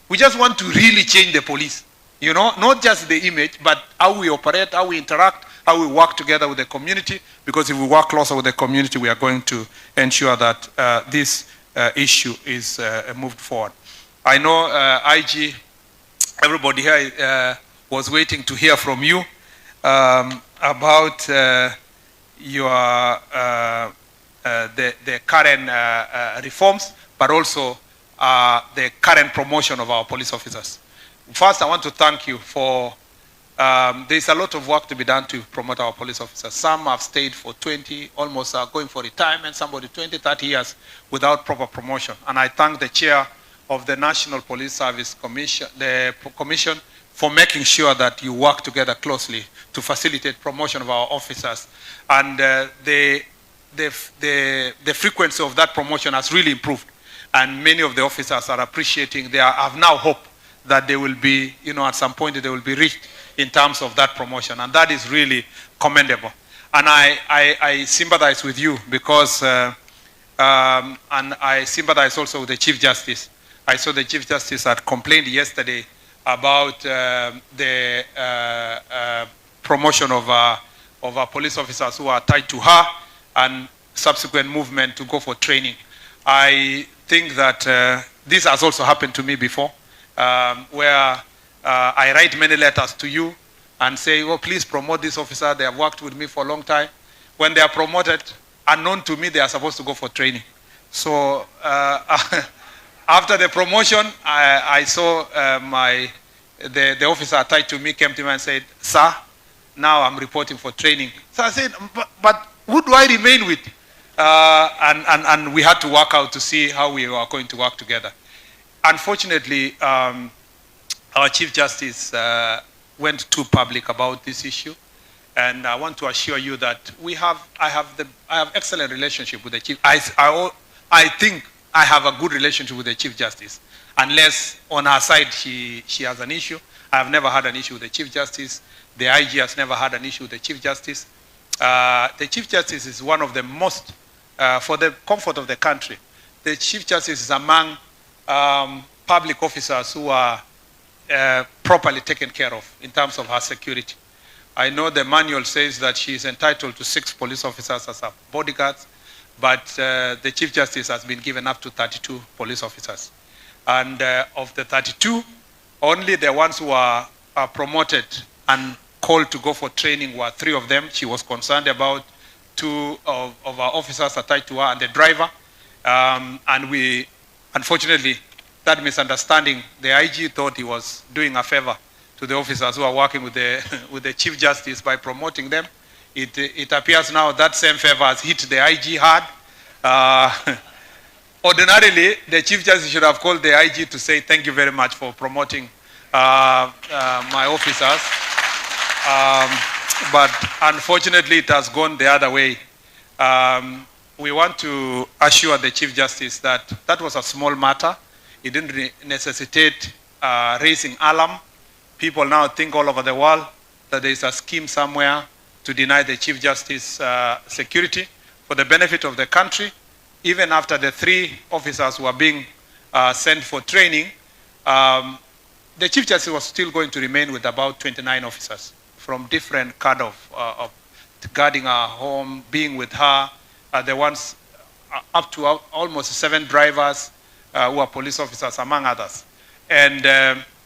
[SPEAKER 1] We just want to really change the police. You know, not just the image, but how we operate, how we interact, how we work together with the community, because if we work closer with the community, we are going to ensure that this issue is moved forward. I know, IG, everybody here was waiting to hear from you about your the current reforms, but also the current promotion of our police officers. First, I want to thank you for, there's a lot of work to be done to promote our police officers. Some have stayed for 20, almost going for retirement, somebody 20, 30 years without proper promotion. And I thank the chair of the National Police Service Commission, the Commission, for making sure that you work together closely to facilitate promotion of our officers. And the frequency of that promotion has really improved. And many of the officers are appreciating, they have now hope that they will be, you know, at some point they will be reached in terms of that promotion. And that is really commendable. And I sympathize with you because, and I sympathize also with the Chief Justice. I saw the Chief Justice had complained yesterday about the promotion of our police officers who are tied to her and subsequent movement to go for training. I think that this has also happened to me before, where I write many letters to you and say, oh, please promote this officer. They have worked with me for a long time. When they are promoted, unknown to me, they are supposed to go for training. So after the promotion, I saw the officer tied to me came to me and said, sir, now I'm reporting for training. So I said, but who do I remain with? And we had to work out to see how we were going to work together. Unfortunately, our Chief Justice went too public about this issue, and I want to assure you that I have excellent relationship with the Chief. I think I have a good relationship with the Chief Justice, unless on her side she has an issue. I have never had an issue with the Chief Justice. The IG has never had an issue with the Chief Justice. The Chief Justice is one of the most, for the comfort of the country, the Chief Justice is among public officers who are properly taken care of in terms of her security. I know the manual says that she is entitled to 6 police officers as her bodyguards, but the Chief Justice has been given up to 32 police officers. And of the 32, only the ones who are promoted and called to go for training were 3 of them. She was concerned about 2 of our officers attached to her and the driver. And we, unfortunately, that misunderstanding, the IG thought he was doing a favor to the officers who are working with the Chief Justice by promoting them. It appears now that same favor has hit the IG hard. Ordinarily, the Chief Justice should have called the IG to say thank you very much for promoting my officers. But unfortunately, it has gone the other way. We want to assure the Chief Justice that that was a small matter. It didn't necessitate raising alarm. People now think all over the world that there is a scheme somewhere to deny the Chief Justice security for the benefit of the country. Even after the 3 officers were being sent for training, the Chief Justice was still going to remain with about 29 officers from different kind of guarding her home, being with her. The ones up to almost 7 drivers who are police officers, among others. And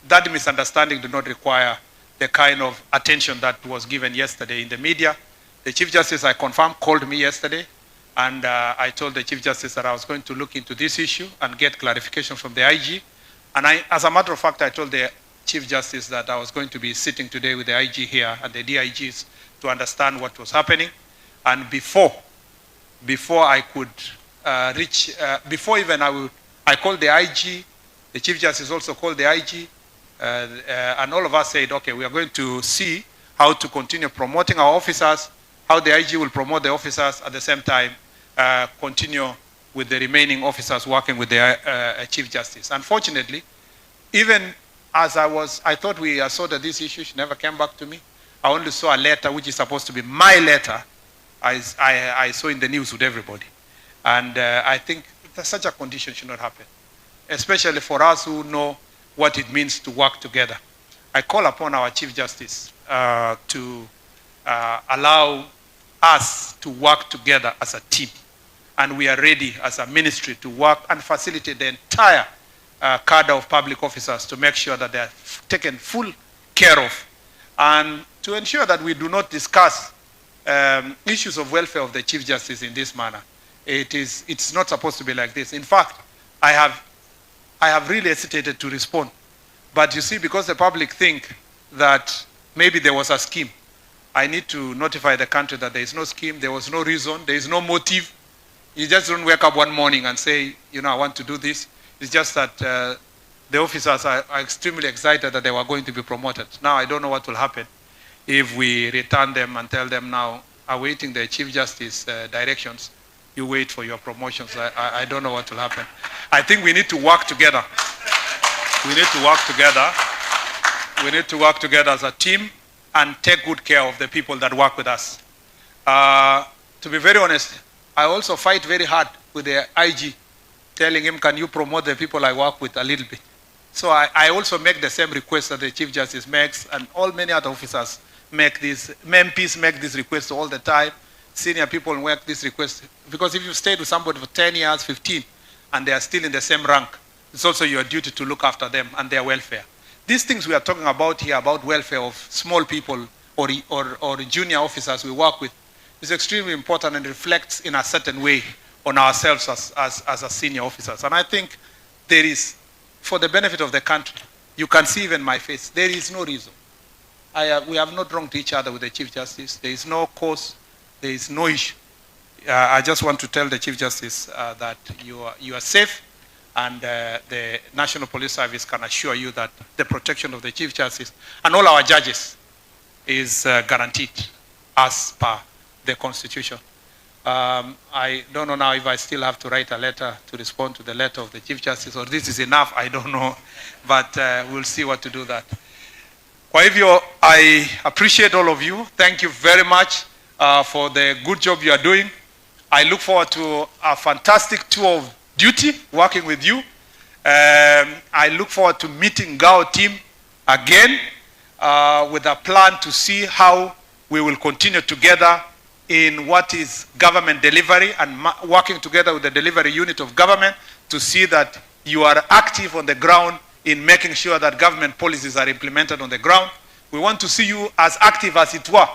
[SPEAKER 1] that misunderstanding did not require the kind of attention that was given yesterday in the media. The Chief Justice, I confirm, called me yesterday, and I told the Chief Justice that I was going to look into this issue and get clarification from the IG. And as a matter of fact, I told the Chief Justice that I was going to be sitting today with the IG here and the DIGs to understand what was happening. And before I could before even I called the IG, the Chief Justice also called the IG, and all of us said, okay, we are going to see how to continue promoting our officers, how the IG will promote the officers, at the same time continue with the remaining officers working with the Chief Justice. Unfortunately, even as I thought we sorted this issue, she never came back to me. I only saw a letter which is supposed to be my letter. I saw in the news with everybody. And I think that such a condition should not happen, especially for us who know what it means to work together. I call upon our Chief Justice to allow us to work together as a team. And we are ready as a ministry to work and facilitate the entire cadre of public officers to make sure that they are taken full care of, and to ensure that we do not discuss issues of welfare of the Chief Justice in this manner. It's not supposed to be like this. In fact, I have really hesitated to respond. But you see, because the public think that maybe there was a scheme, I need to notify the country that there is no scheme, there was no reason, there is no motive. You just don't wake up one morning and say, you know, I want to do this. It's just that the officers are extremely excited that they were going to be promoted. Now, I don't know what will happen if we return them and tell them now, awaiting the Chief Justice directions, you wait for your promotions. I don't know what will happen. I think we need to work together. We need to work together. We need to work together as a team and take good care of the people that work with us. To be very honest, I also fight very hard with the IG, telling him, can you promote the people I work with a little bit? So I also make the same request that the Chief Justice makes, and all many other officers make this, MPs make this request all the time. Senior people make this request. Because if you've stayed with somebody for 10 years, 15, and they are still in the same rank, it's also your duty to look after them and their welfare. These things we are talking about here, about welfare of small people or junior officers we work with, is extremely important and reflects in a certain way on ourselves as senior officers. And I think there is, for the benefit of the country, you can see even my face, there is no reason. We have not wronged each other with the Chief Justice. There is no cause, there is no issue. I just want to tell the Chief Justice that you are safe, and the National Police Service can assure you that the protection of the Chief Justice and all our judges is guaranteed as per the Constitution. I don't know now if I still have to write a letter to respond to the letter of the Chief Justice, or this is enough, I don't know, but we'll see what to do that. Kwa hivyo, I appreciate all of you. Thank you very much for the good job you are doing. I look forward to a fantastic tour of duty working with you. I look forward to meeting GAO team again with a plan to see how we will continue together in what is government delivery and working together with the delivery unit of government to see that you are active on the ground in making sure that government policies are implemented on the ground. We want to see you as active as it were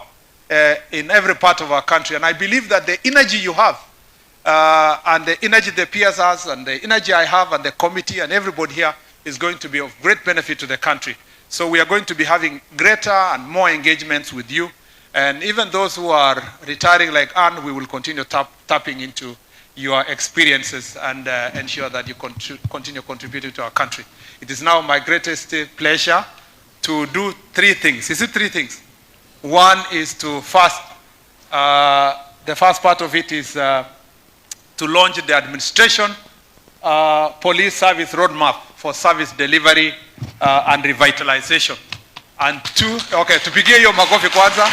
[SPEAKER 1] in every part of our country. And I believe that the energy you have and the energy the peers has and the energy I have and the committee and everybody here is going to be of great benefit to the country. So we are going to be having greater and more engagements with you. And even those who are retiring like Anne, we will continue tapping into your experiences and ensure that you continue contributing to our country. It is now my greatest pleasure to do 3 things. Is it 3 things? One is to first, the first part of it is to launch the administration police service roadmap for service delivery and revitalization. And 2, okay, tupigie hiyo makofi kwanza.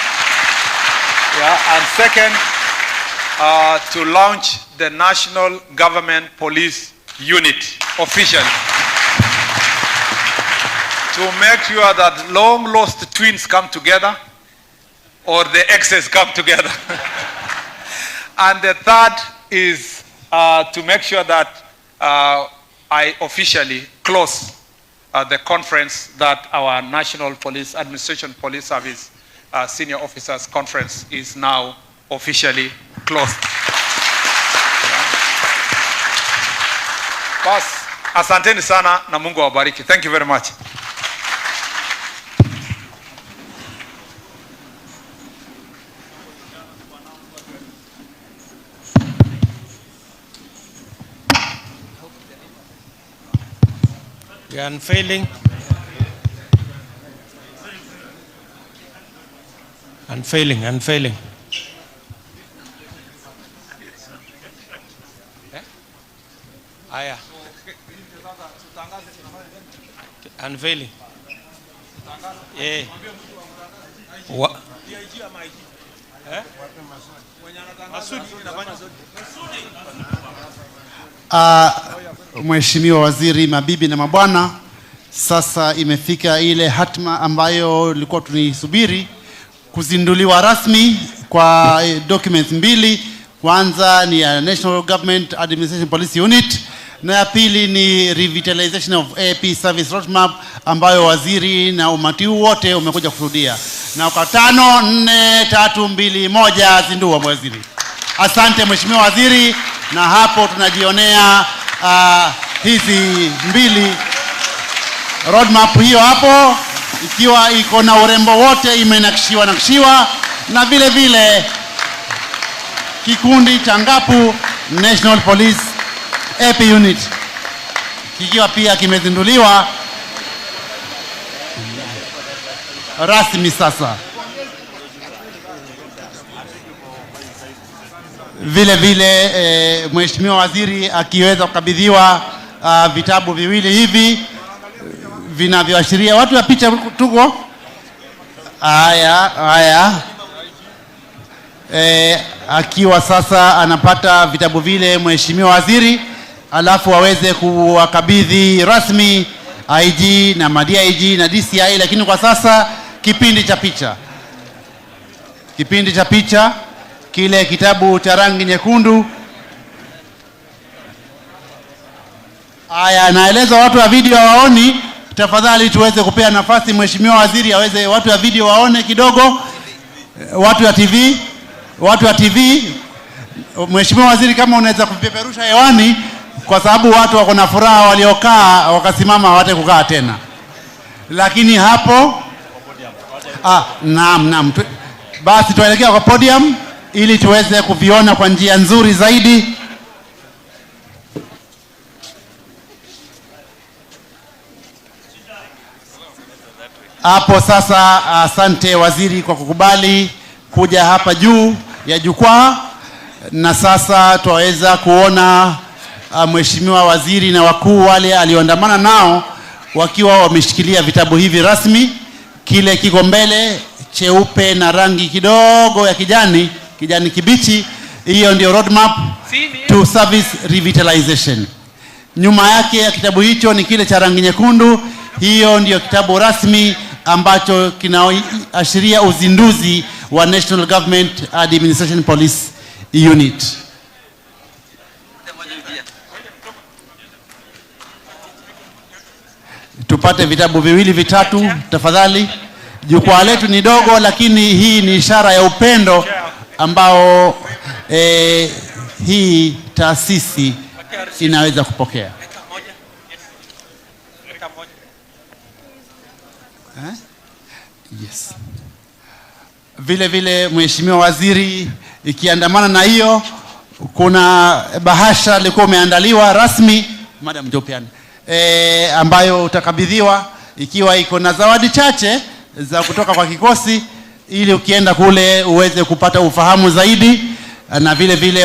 [SPEAKER 1] Yeah, and second, to launch the National Government Police Unit officially. To make sure that long lost twins come together or the exes come together. And the third is to make sure that I officially close the conference that our National Police Administration Police Service Senior Officers Conference is now officially closed. Bas, asanteni sana na Mungu awabariki. Thank you very much.
[SPEAKER 3] We are unfailing. Unfailing. Aya. Unveiling. What?
[SPEAKER 4] Mheshimiwa Waziri, mabibi na mabwana, sasa imefika ile hatma ambayo ilikuwa tunisubiri, kuzinduliwa rasmi kwa documents 2. Kwanza ni ya National Government Administration Police Unit na ya pili ni revitalization of AP service roadmap ambayo waziri na umati wote umekuja kushuhudia. Na kwa 5, 4, 3, 2, 1 zindua waziri. Asante Mheshimiwa Waziri, na hapo tunajionea hizi 2 roadmap hiyo hapo ikiwa iko na urembo wote, imenakshiwa na vile vile kikundi cha NGAPU National Police AP Unit kikiwa pia kimezinduliwa rasmi sasa. Vile vile Mheshimiwa Waziri akiweza kukabidhiwa vitabu 2 hivi vinavyoashiria watu wa picha tuko. Haya. Akiwa sasa anapata vitabu vile Mheshimiwa Waziri, alafu waweze kuwakabidhi rasmi IG na MDIG na DCI, lakini kwa sasa kipindi cha picha kile kitabu cha rangi nyekundu. Haya, naeleza watu wa video waoni, tafadhali tuweze kupea nafasi Mheshimiwa Waziri aweze watu wa video waone kidogo. Watu wa TV, Mheshimiwa Waziri, kama unaweza kupeperusha hewani, kwa sababu watu wako na furaha, waliokaa wakasimama hawate kukaa tena. Lakini hapo naam. Basi tuelekea kwa podium ili tuweze kuviona kwa njia nzuri zaidi. Hapo sasa, asante Waziri kwa kukubali kuja hapa juu ya jukwaa, na sasa tuweza kuona Mheshimiwa Waziri na wakuu wale alioandamana nao wakiwa wameshikilia vitabu hivi rasmi. Kile kiko mbele cheupe na rangi kidogo ya kijani kibichi, hiyo ndio roadmap to service revitalization. Nyuma yake ya kitabu hicho ni kile cha rangi nyekundu, Hiyo ndio kitabu rasmi ambacho kinaashiria uzinduzi wa National Government Administration Police Unit. Tupate vitabu viwili vitatu tafadhali. Jukwaa letu ni dogo, lakini hii ni ishara ya upendo ambao hii taasisi inaweza kupokea. Yes. Vile vile Mheshimiwa Waziri, ikiandamana na hiyo kuna bahasha ilikuwa umeandaliwa rasmi, Madam Jopian, ambayo utakabidhiwa ikiwa iko na zawadi chache za kutoka kwa kikosi, ili ukienda kule uweze kupata ufahamu zaidi, na vile vile